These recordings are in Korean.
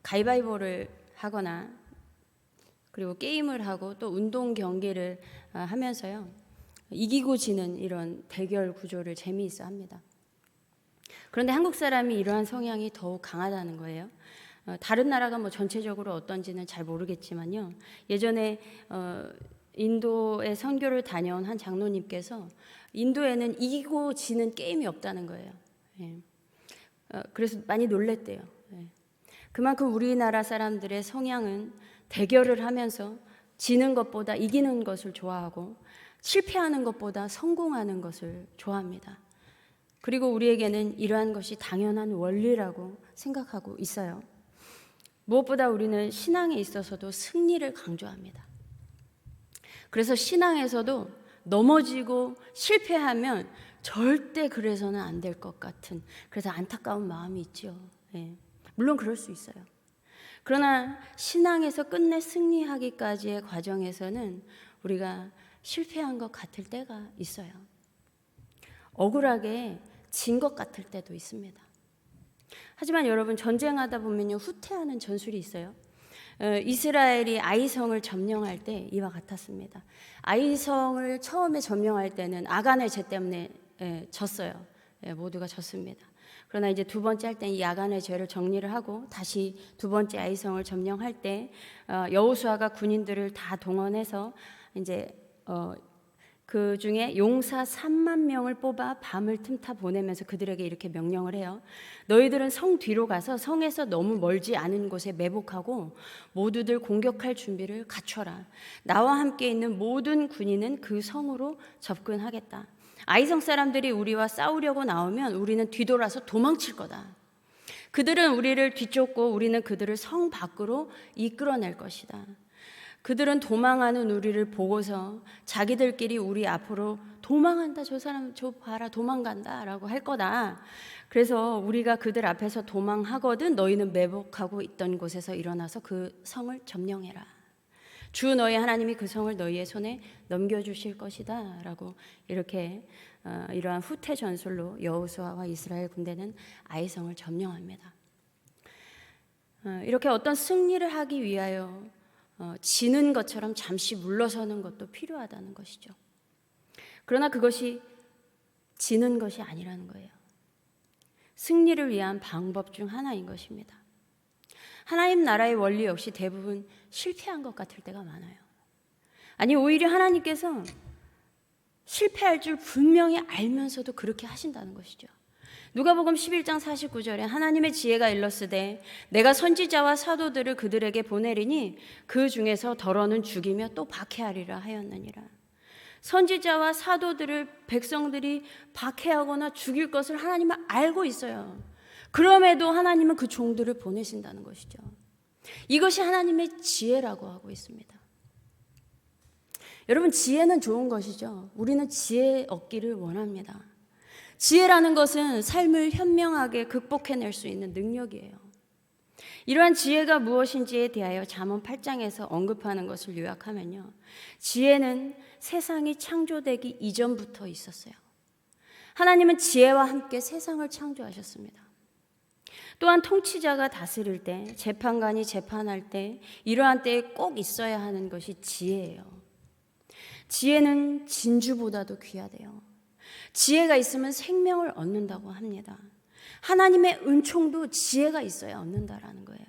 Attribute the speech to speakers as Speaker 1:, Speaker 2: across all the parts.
Speaker 1: 가위바위보를 하거나 그리고 게임을 하고 또 운동 경기를 하면서요, 이기고 지는 이런 대결 구조를 재미있어 합니다. 그런데 한국 사람이 이러한 성향이 더욱 강하다는 거예요. 다른 나라가 뭐 전체적으로 어떤지는 잘 모르겠지만요, 예전에 인도에 선교를 다녀온 한 장로님께서 인도에는 이기고 지는 게임이 없다는 거예요. 그래서 많이 놀랬대요. 그만큼 우리나라 사람들의 성향은 대결을 하면서 지는 것보다 이기는 것을 좋아하고 실패하는 것보다 성공하는 것을 좋아합니다. 그리고 우리에게는 이러한 것이 당연한 원리라고 생각하고 있어요. 무엇보다 우리는 신앙에 있어서도 승리를 강조합니다. 그래서 신앙에서도 넘어지고 실패하면 절대 그래서는 안 될 것 같은, 그래서 안타까운 마음이 있죠. 물론 그럴 수 있어요. 그러나 신앙에서 끝내 승리하기까지의 과정에서는 우리가 실패한 것 같을 때가 있어요. 억울하게 진 것 같을 때도 있습니다. 하지만 여러분, 전쟁하다 보면요, 후퇴하는 전술이 있어요. 이스라엘이 아이성을 점령할 때 이와 같았습니다. 아이성을 처음에 점령할 때는 아간의 죄 때문에 졌어요. 모두가 졌습니다. 그러나 이제 두 번째 할 때는 이 아간의 죄를 정리를 하고 다시 두 번째 아이성을 점령할 때 여호수아가 군인들을 다 동원해서 이제 그 중에 용사 3만 명을 뽑아 밤을 틈타 보내면서 그들에게 이렇게 명령을 해요. 너희들은 성 뒤로 가서 성에서 너무 멀지 않은 곳에 매복하고 모두들 공격할 준비를 갖춰라. 나와 함께 있는 모든 군인은 그 성으로 접근하겠다. 아이성 사람들이 우리와 싸우려고 나오면 우리는 뒤돌아서 도망칠 거다. 그들은 우리를 뒤쫓고 우리는 그들을 성 밖으로 이끌어낼 것이다. 그들은 도망하는 우리를 보고서 자기들끼리 우리 앞으로 도망한다, 저 사람 저 봐라 도망간다 라고 할 거다. 그래서 우리가 그들 앞에서 도망하거든 너희는 매복하고 있던 곳에서 일어나서 그 성을 점령해라. 주 너희 하나님이 그 성을 너희의 손에 넘겨주실 것이다 라고 이렇게 이러한 후퇴 전술로 여호수아와 이스라엘 군대는 아이성을 점령합니다. 이렇게 어떤 승리를 하기 위하여 지는 것처럼 잠시 물러서는 것도 필요하다는 것이죠. 그러나 그것이 지는 것이 아니라는 거예요. 승리를 위한 방법 중 하나인 것입니다. 하나님 나라의 원리 역시 대부분 실패한 것 같을 때가 많아요. 아니, 오히려 하나님께서 실패할 줄 분명히 알면서도 그렇게 하신다는 것이죠. 누가복음 11장 49절에 하나님의 지혜가 일렀으되 내가 선지자와 사도들을 그들에게 보내리니 그 중에서 더러는 죽이며 또 박해하리라 하였느니라. 선지자와 사도들을 백성들이 박해하거나 죽일 것을 하나님은 알고 있어요. 그럼에도 하나님은 그 종들을 보내신다는 것이죠. 이것이 하나님의 지혜라고 하고 있습니다. 여러분, 지혜는 좋은 것이죠. 우리는 지혜 얻기를 원합니다. 지혜라는 것은 삶을 현명하게 극복해낼 수 있는 능력이에요. 이러한 지혜가 무엇인지에 대하여 잠언 8장에서 언급하는 것을 요약하면요, 지혜는 세상이 창조되기 이전부터 있었어요. 하나님은 지혜와 함께 세상을 창조하셨습니다. 또한 통치자가 다스릴 때, 재판관이 재판할 때, 이러한 때에 꼭 있어야 하는 것이 지혜예요. 지혜는 진주보다도 귀하대요. 지혜가 있으면 생명을 얻는다고 합니다. 하나님의 은총도 지혜가 있어야 얻는다라는 거예요.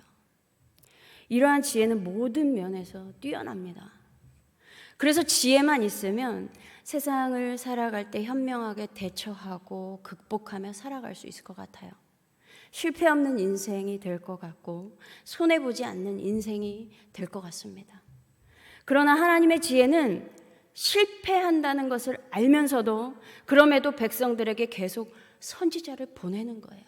Speaker 1: 이러한 지혜는 모든 면에서 뛰어납니다. 그래서 지혜만 있으면 세상을 살아갈 때 현명하게 대처하고 극복하며 살아갈 수 있을 것 같아요. 실패 없는 인생이 될 것 같고 손해보지 않는 인생이 될 것 같습니다. 그러나 하나님의 지혜는 실패한다는 것을 알면서도 그럼에도 백성들에게 계속 선지자를 보내는 거예요.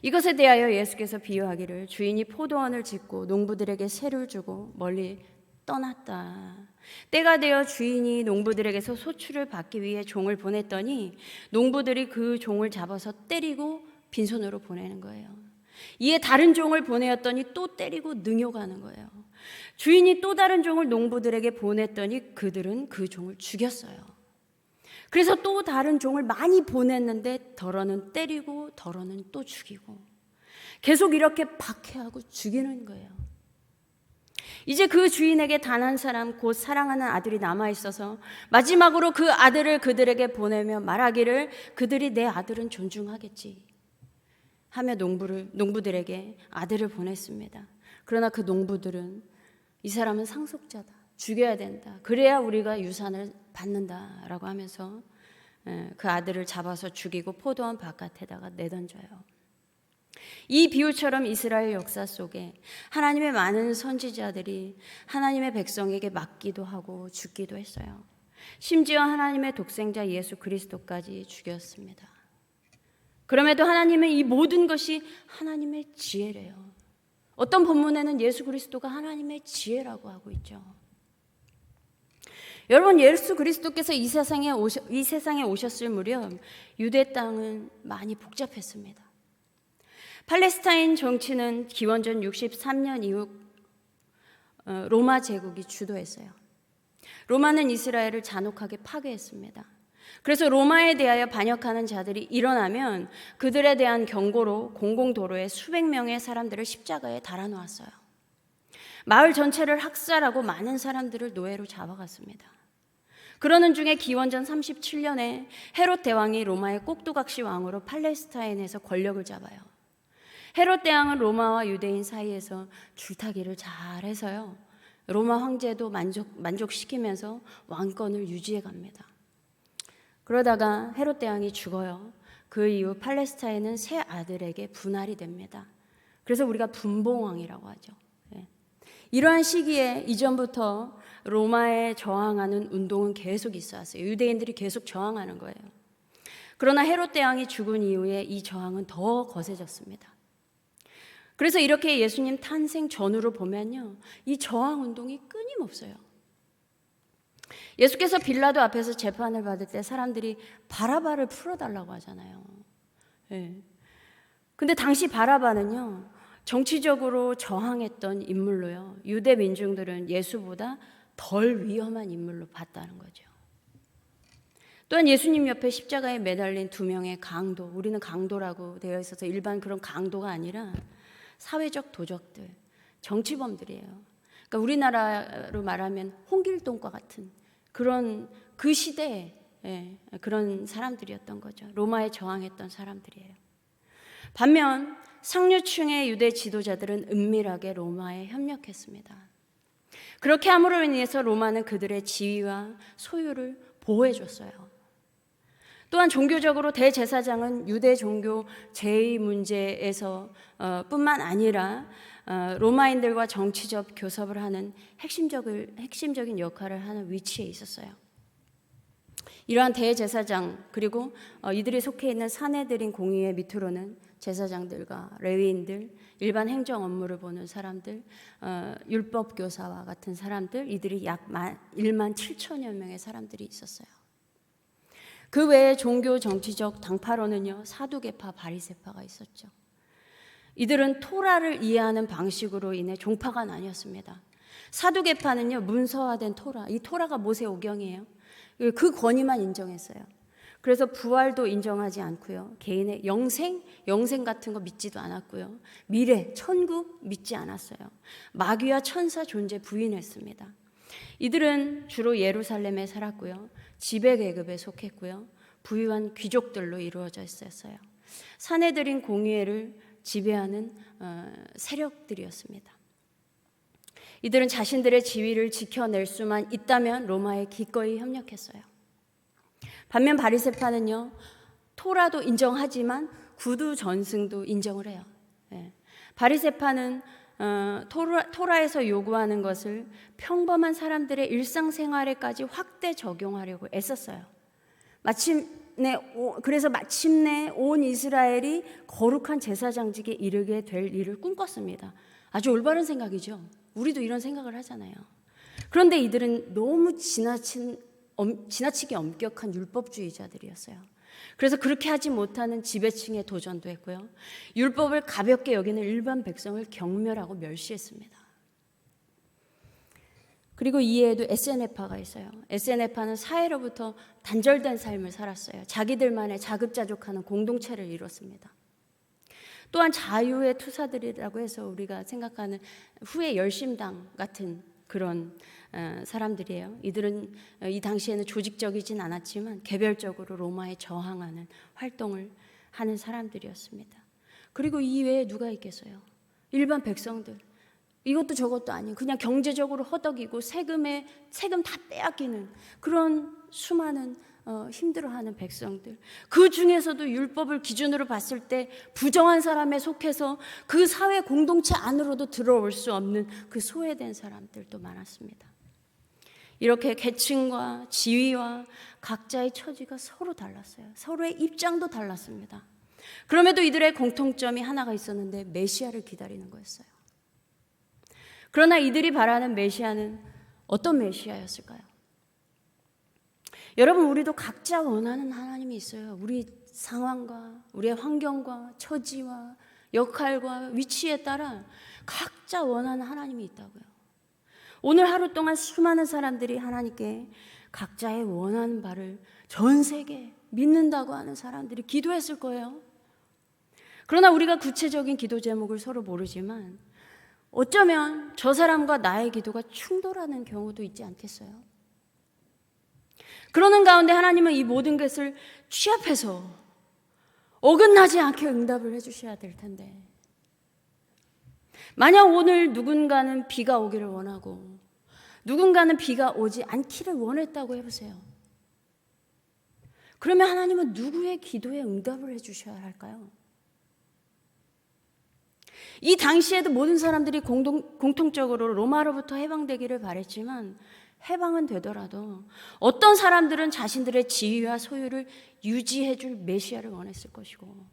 Speaker 1: 이것에 대하여 예수께서 비유하기를 주인이 포도원을 짓고 농부들에게 세를 주고 멀리 떠났다. 때가 되어 주인이 농부들에게서 소출을 받기 위해 종을 보냈더니 농부들이 그 종을 잡아서 때리고 빈손으로 보내는 거예요. 이에 다른 종을 보내었더니 또 때리고 능욕하는 거예요. 주인이 또 다른 종을 농부들에게 보냈더니 그들은 그 종을 죽였어요. 그래서 또 다른 종을 많이 보냈는데 더러는 때리고 더러는 또 죽이고 계속 이렇게 박해하고 죽이는 거예요. 이제 그 주인에게 단 한 사람, 곧 사랑하는 아들이 남아있어서 마지막으로 그 아들을 그들에게 보내며 말하기를 그들이 내 아들은 존중하겠지 하며 농부들에게 아들을 보냈습니다. 그러나 그 농부들은 이 사람은 상속자다, 죽여야 된다, 그래야 우리가 유산을 받는다라고 하면서 그 아들을 잡아서 죽이고 포도원 바깥에다가 내던져요. 이 비유처럼 이스라엘 역사 속에 하나님의 많은 선지자들이 하나님의 백성에게 맞기도 하고 죽기도 했어요. 심지어 하나님의 독생자 예수 그리스도까지 죽였습니다. 그럼에도 하나님은 이 모든 것이 하나님의 지혜래요. 어떤 본문에는 예수 그리스도가 하나님의 지혜라고 하고 있죠. 여러분, 예수 그리스도께서 이 세상에 오셨을 무렵 유대 땅은 많이 복잡했습니다. 팔레스타인 정치는 기원전 63년 이후 로마 제국이 주도했어요. 로마는 이스라엘을 잔혹하게 파괴했습니다. 그래서 로마에 대하여 반역하는 자들이 일어나면 그들에 대한 경고로 공공도로에 수백 명의 사람들을 십자가에 달아놓았어요. 마을 전체를 학살하고 많은 사람들을 노예로 잡아갔습니다. 그러는 중에 기원전 37년에 헤롯 대왕이 로마의 꼭두각시 왕으로 팔레스타인에서 권력을 잡아요. 헤롯 대왕은 로마와 유대인 사이에서 줄타기를 잘해서요, 로마 황제도 만족시키면서 왕권을 유지해 갑니다. 그러다가 헤롯 대왕이 죽어요. 그 이후 팔레스타인은 세 아들에게 분할이 됩니다. 그래서 우리가 분봉왕이라고 하죠. 이러한 시기에 이전부터 로마에 저항하는 운동은 계속 있어 왔어요. 유대인들이 계속 저항하는 거예요. 그러나 헤롯 대왕이 죽은 이후에 이 저항은 더 거세졌습니다. 그래서 이렇게 예수님 탄생 전후로 보면요, 이 저항 운동이 끊임없어요. 예수께서 빌라도 앞에서 재판을 받을 때 사람들이 바라바를 풀어달라고 하잖아요. 근데 당시 바라바는요, 정치적으로 저항했던 인물로요, 유대 민중들은 예수보다 덜 위험한 인물로 봤다는 거죠. 또한 예수님 옆에 십자가에 매달린 두 명의 강도, 우리는 강도라고 되어 있어서 일반 그런 강도가 아니라 사회적 도적들, 정치범들이에요. 그러니까 우리나라로 말하면 홍길동과 같은 그런 그 시대에 그런 사람들이었던 거죠. 로마에 저항했던 사람들이에요. 반면 상류층의 유대 지도자들은 은밀하게 로마에 협력했습니다. 그렇게 함으로 인해서 로마는 그들의 지위와 소유를 보호해줬어요. 또한 종교적으로 대제사장은 유대 종교 제의 문제에서 뿐만 아니라 로마인들과 정치적 교섭을 하는 핵심적인 역할을 하는 위치에 있었어요. 이러한 대제사장, 그리고 이들이 속해 있는 사내들인 공의회 밑으로는 제사장들과 레위인들, 일반 행정 업무를 보는 사람들, 율법교사와 같은 사람들, 이들이 약 1만 7천여 명의 사람들이 있었어요. 그 외에 종교 정치적 당파로는요, 사두개파, 바리새파가 있었죠. 이들은 토라를 이해하는 방식으로 인해 종파가 나뉘었습니다. 사두개파는요, 문서화된 토라, 이 토라가 모세오경이에요. 그 권위만 인정했어요. 그래서 부활도 인정하지 않고요, 개인의 영생 같은 거 믿지도 않았고요, 미래, 천국 믿지 않았어요. 마귀와 천사 존재 부인했습니다. 이들은 주로 예루살렘에 살았고요, 지배계급에 속했고요, 부유한 귀족들로 이루어져 있었어요. 사내들인 공의회를 지배하는 세력들이었습니다. 이들은 자신들의 지위를 지켜낼 수만 있다면 로마에 기꺼이 협력했어요. 반면 바리새파는요, 토라도 인정하지만 구두 전승도 인정을 해요. 바리새파는 토라에서 요구하는 것을 평범한 사람들의 일상생활에까지 확대 적용하려고 애썼어요. 그래서 마침내 온 이스라엘이 거룩한 제사장직에 이르게 될 일을 꿈꿨습니다. 아주 올바른 생각이죠. 우리도 이런 생각을 하잖아요. 그런데 이들은 너무 지나치게 엄격한 율법주의자들이었어요. 그래서 그렇게 하지 못하는 지배층에 도전도 했고요, 율법을 가볍게 여기는 일반 백성을 경멸하고 멸시했습니다. 그리고 이외에도 에세네파가 있어요. 에세네파는 사회로부터 단절된 삶을 살았어요. 자기들만의 자급자족하는 공동체를 이뤘습니다. 또한 자유의 투사들이라고 해서 우리가 생각하는 후의 열심당 같은 그런 사람들이에요. 이들은 이 당시에는 조직적이진 않았지만 개별적으로 로마에 저항하는 활동을 하는 사람들이었습니다. 그리고 이 외에 누가 있겠어요? 일반 백성들. 이것도 저것도 아닌 그냥 경제적으로 허덕이고 세금 다 빼앗기는 그런 수많은 힘들어하는 백성들. 그 중에서도 율법을 기준으로 봤을 때 부정한 사람에 속해서 그 사회 공동체 안으로도 들어올 수 없는 그 소외된 사람들도 많았습니다. 이렇게 계층과 지위와 각자의 처지가 서로 달랐어요. 서로의 입장도 달랐습니다. 그럼에도 이들의 공통점이 하나가 있었는데 메시아를 기다리는 거였어요. 그러나 이들이 바라는 메시아는 어떤 메시아였을까요? 여러분, 우리도 각자 원하는 하나님이 있어요. 우리 상황과 우리의 환경과 처지와 역할과 위치에 따라 각자 원하는 하나님이 있다고요. 오늘 하루 동안 수많은 사람들이 하나님께 각자의 원하는 바를 전 세계 믿는다고 하는 사람들이 기도했을 거예요. 그러나 우리가 구체적인 기도 제목을 서로 모르지만 어쩌면 저 사람과 나의 기도가 충돌하는 경우도 있지 않겠어요? 그러는 가운데 하나님은 이 모든 것을 취합해서 어긋나지 않게 응답을 해주셔야 될 텐데, 만약 오늘 누군가는 비가 오기를 원하고 누군가는 비가 오지 않기를 원했다고 해보세요. 그러면 하나님은 누구의 기도에 응답을 해주셔야 할까요? 이 당시에도 모든 사람들이 공통적으로 로마로부터 해방되기를 바랬지만 해방은 되더라도 어떤 사람들은 자신들의 지위와 소유를 유지해줄 메시아를 원했을 것이고,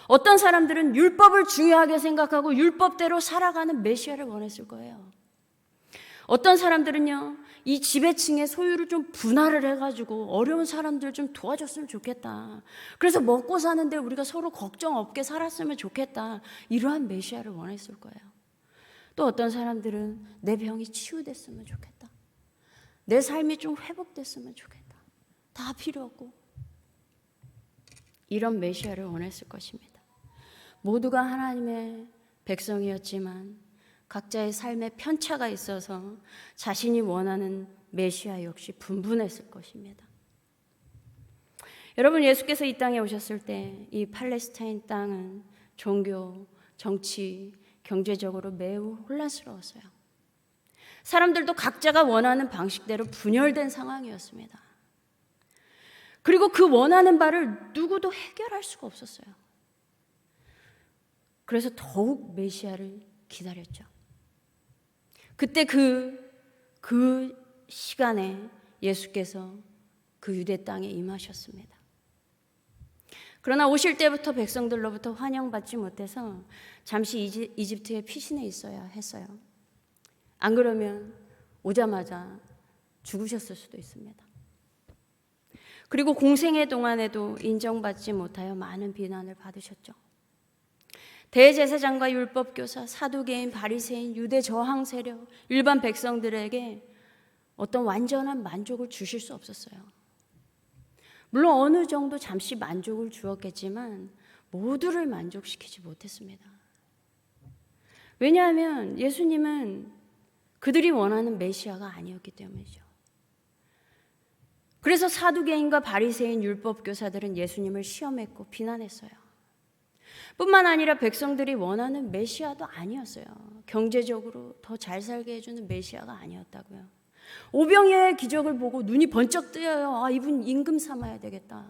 Speaker 1: 어떤 사람들은 율법을 중요하게 생각하고 율법대로 살아가는 메시아를 원했을 거예요. 어떤 사람들은요, 이 지배층의 소유를 좀 분할을 해가지고 어려운 사람들 좀 도와줬으면 좋겠다. 그래서 먹고 사는데 우리가 서로 걱정 없게 살았으면 좋겠다. 이러한 메시아를 원했을 거예요. 또 어떤 사람들은 내 병이 치유됐으면 좋겠다. 내 삶이 좀 회복됐으면 좋겠다. 다 필요 없고 이런 메시아를 원했을 것입니다. 모두가 하나님의 백성이었지만 각자의 삶에 편차가 있어서 자신이 원하는 메시아 역시 분분했을 것입니다. 여러분, 예수께서 이 땅에 오셨을 때 이 팔레스타인 땅은 종교, 정치, 경제적으로 매우 혼란스러웠어요. 사람들도 각자가 원하는 방식대로 분열된 상황이었습니다. 그리고 그 원하는 바를 누구도 해결할 수가 없었어요. 그래서 더욱 메시아를 기다렸죠. 그때 그 시간에 예수께서 그 유대 땅에 임하셨습니다. 그러나 오실 때부터 백성들로부터 환영받지 못해서 잠시 이집트에 피신해 있어야 했어요. 안 그러면 오자마자 죽으셨을 수도 있습니다. 그리고 공생애 동안에도 인정받지 못하여 많은 비난을 받으셨죠. 대제사장과 율법교사, 사두개인, 바리새인, 유대 저항 세력, 일반 백성들에게 어떤 완전한 만족을 주실 수 없었어요. 물론 어느 정도 잠시 만족을 주었겠지만 모두를 만족시키지 못했습니다. 왜냐하면 예수님은 그들이 원하는 메시아가 아니었기 때문이죠. 그래서 사두개인과 바리새인 율법교사들은 예수님을 시험했고 비난했어요. 뿐만 아니라 백성들이 원하는 메시아도 아니었어요. 경제적으로 더 잘 살게 해주는 메시아가 아니었다고요. 오병이어의 기적을 보고 눈이 번쩍 뜨여요. 아, 이분 임금 삼아야 되겠다.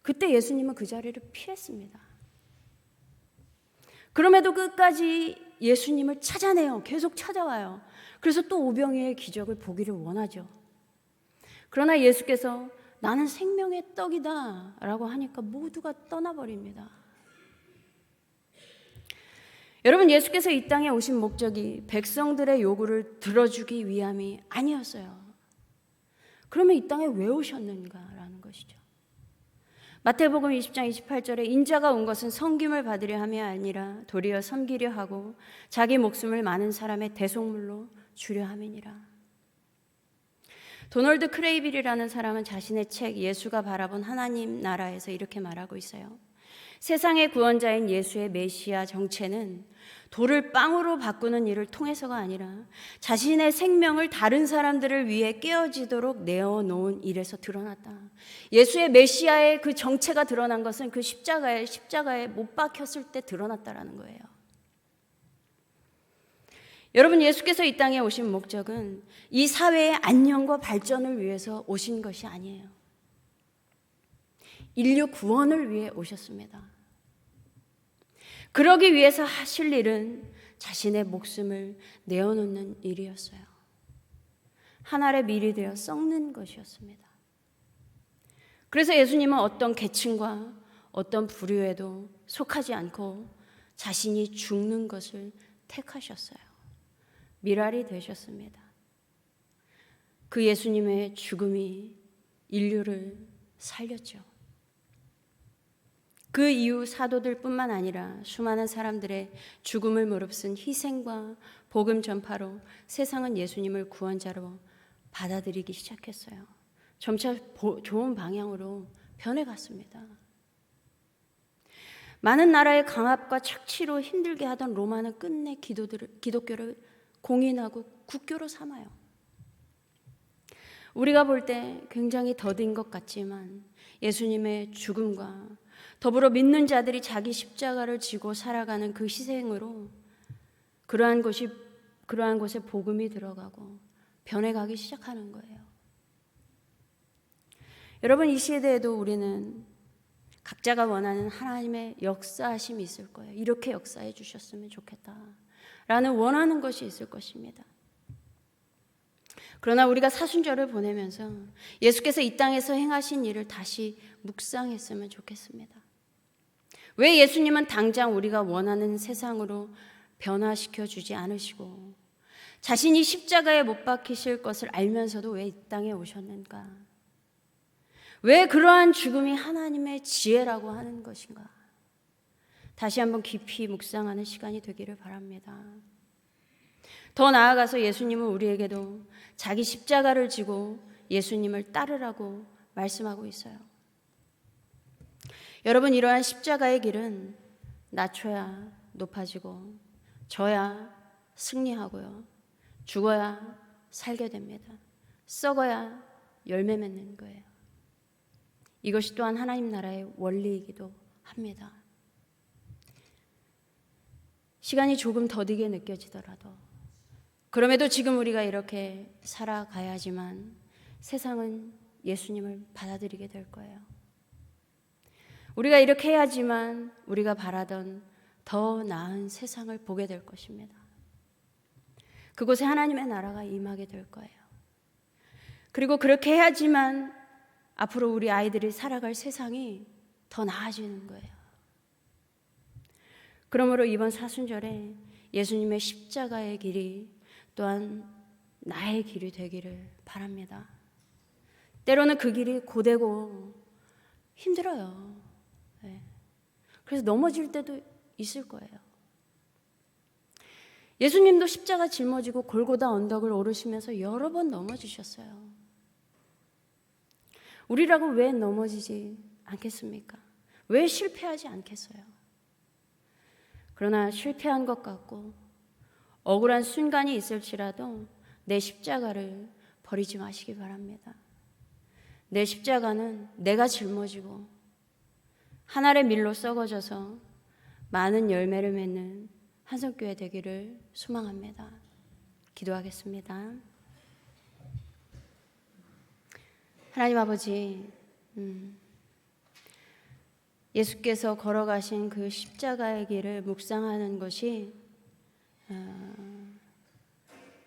Speaker 1: 그때 예수님은 그 자리를 피했습니다. 그럼에도 끝까지 예수님을 찾아내요. 계속 찾아와요. 그래서 또 오병이어의 기적을 보기를 원하죠. 그러나 예수께서 나는 생명의 떡이다 라고 하니까 모두가 떠나버립니다. 여러분, 예수께서 이 땅에 오신 목적이 백성들의 요구를 들어주기 위함이 아니었어요. 그러면 이 땅에 왜 오셨는가라는 것이죠. 마태복음 20장 28절에 인자가 온 것은 섬김을 받으려 함이 아니라 도리어 섬기려 하고 자기 목숨을 많은 사람의 대속물로 주려 함이니라. 도널드 크레이빌이라는 사람은 자신의 책 예수가 바라본 하나님 나라에서 이렇게 말하고 있어요. 세상의 구원자인 예수의 메시아 정체는 돌을 빵으로 바꾸는 일을 통해서가 아니라 자신의 생명을 다른 사람들을 위해 깨어지도록 내어놓은 일에서 드러났다. 예수의 메시아의 그 정체가 드러난 것은 그 십자가에 못 박혔을 때 드러났다라는 거예요. 여러분, 예수께서 이 땅에 오신 목적은 이 사회의 안녕과 발전을 위해서 오신 것이 아니에요. 인류 구원을 위해 오셨습니다. 그러기 위해서 하실 일은 자신의 목숨을 내어놓는 일이었어요. 한 알의 밀이 되어 썩는 것이었습니다. 그래서 예수님은 어떤 계층과 어떤 부류에도 속하지 않고 자신이 죽는 것을 택하셨어요. 밀알이 되셨습니다. 그 예수님의 죽음이 인류를 살렸죠. 그 이후 사도들뿐만 아니라 수많은 사람들의 죽음을 무릅쓴 희생과 복음 전파로 세상은 예수님을 구원자로 받아들이기 시작했어요. 점차 좋은 방향으로 변해갔습니다. 많은 나라의 강압과 착취로 힘들게 하던 로마는 끝내 기독교를 공인하고 국교로 삼아요. 우리가 볼 때 굉장히 더딘 것 같지만 예수님의 죽음과 더불어 믿는 자들이 자기 십자가를 지고 살아가는 그 희생으로 그러한 곳에 복음이 들어가고 변해가기 시작하는 거예요. 여러분, 이 시대에도 우리는 각자가 원하는 하나님의 역사하심이 있을 거예요. 이렇게 역사해 주셨으면 좋겠다라는 원하는 것이 있을 것입니다. 그러나 우리가 사순절을 보내면서 예수께서 이 땅에서 행하신 일을 다시 묵상했으면 좋겠습니다. 왜 예수님은 당장 우리가 원하는 세상으로 변화시켜 주지 않으시고 자신이 십자가에 못 박히실 것을 알면서도 왜 이 땅에 오셨는가? 왜 그러한 죽음이 하나님의 지혜라고 하는 것인가? 다시 한번 깊이 묵상하는 시간이 되기를 바랍니다. 더 나아가서 예수님은 우리에게도 자기 십자가를 지고 예수님을 따르라고 말씀하고 있어요. 여러분, 이러한 십자가의 길은 낮춰야 높아지고 져야 승리하고요, 죽어야 살게 됩니다. 썩어야 열매 맺는 거예요. 이것이 또한 하나님 나라의 원리이기도 합니다. 시간이 조금 더디게 느껴지더라도 그럼에도 지금 우리가 이렇게 살아가야지만 세상은 예수님을 받아들이게 될 거예요. 우리가 이렇게 해야지만 우리가 바라던 더 나은 세상을 보게 될 것입니다. 그곳에 하나님의 나라가 임하게 될 거예요. 그리고 그렇게 해야지만 앞으로 우리 아이들이 살아갈 세상이 더 나아지는 거예요. 그러므로 이번 사순절에 예수님의 십자가의 길이 또한 나의 길이 되기를 바랍니다. 때로는 그 길이 고되고 힘들어요. 네. 그래서 넘어질 때도 있을 거예요. 예수님도 십자가 짊어지고 골고다 언덕을 오르시면서 여러 번 넘어지셨어요. 우리라고 왜 넘어지지 않겠습니까? 왜 실패하지 않겠어요? 그러나 실패한 것 같고 억울한 순간이 있을지라도 내 십자가를 버리지 마시기 바랍니다. 내 십자가는 내가 짊어지고 하늘의 밀로 썩어져서 많은 열매를 맺는 한성교회 되기를 소망합니다. 기도하겠습니다. 하나님 아버지, 예수께서 걸어가신 그 십자가의 길을 묵상하는 것이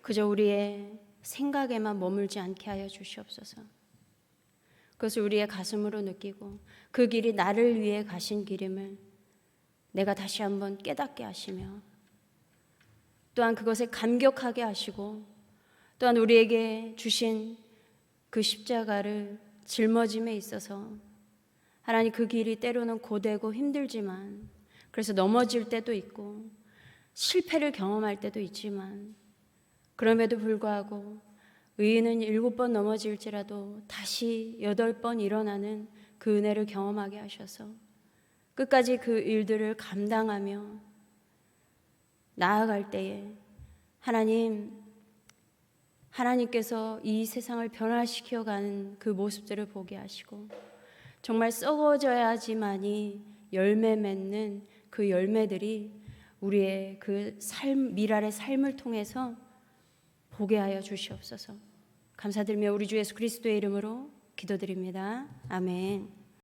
Speaker 1: 그저 우리의 생각에만 머물지 않게 하여 주시옵소서. 그것을 우리의 가슴으로 느끼고 그 길이 나를 위해 가신 길임을 내가 다시 한번 깨닫게 하시며 또한 그것에 감격하게 하시고 또한 우리에게 주신 그 십자가를 짊어짐에 있어서 하나님, 그 길이 때로는 고되고 힘들지만 그래서 넘어질 때도 있고 실패를 경험할 때도 있지만 그럼에도 불구하고 의인은 7번 넘어질지라도 다시 8번 일어나는 그 은혜를 경험하게 하셔서 끝까지 그 일들을 감당하며 나아갈 때에 하나님께서 이 세상을 변화시켜 가는 그 모습들을 보게 하시고 정말 썩어져야지만이 열매 맺는 그 열매들이 우리의 그 미랄의 삶을 통해서 보게 하여 주시옵소서. 감사드리며 우리 주 예수 그리스도의 이름으로 기도드립니다. 아멘.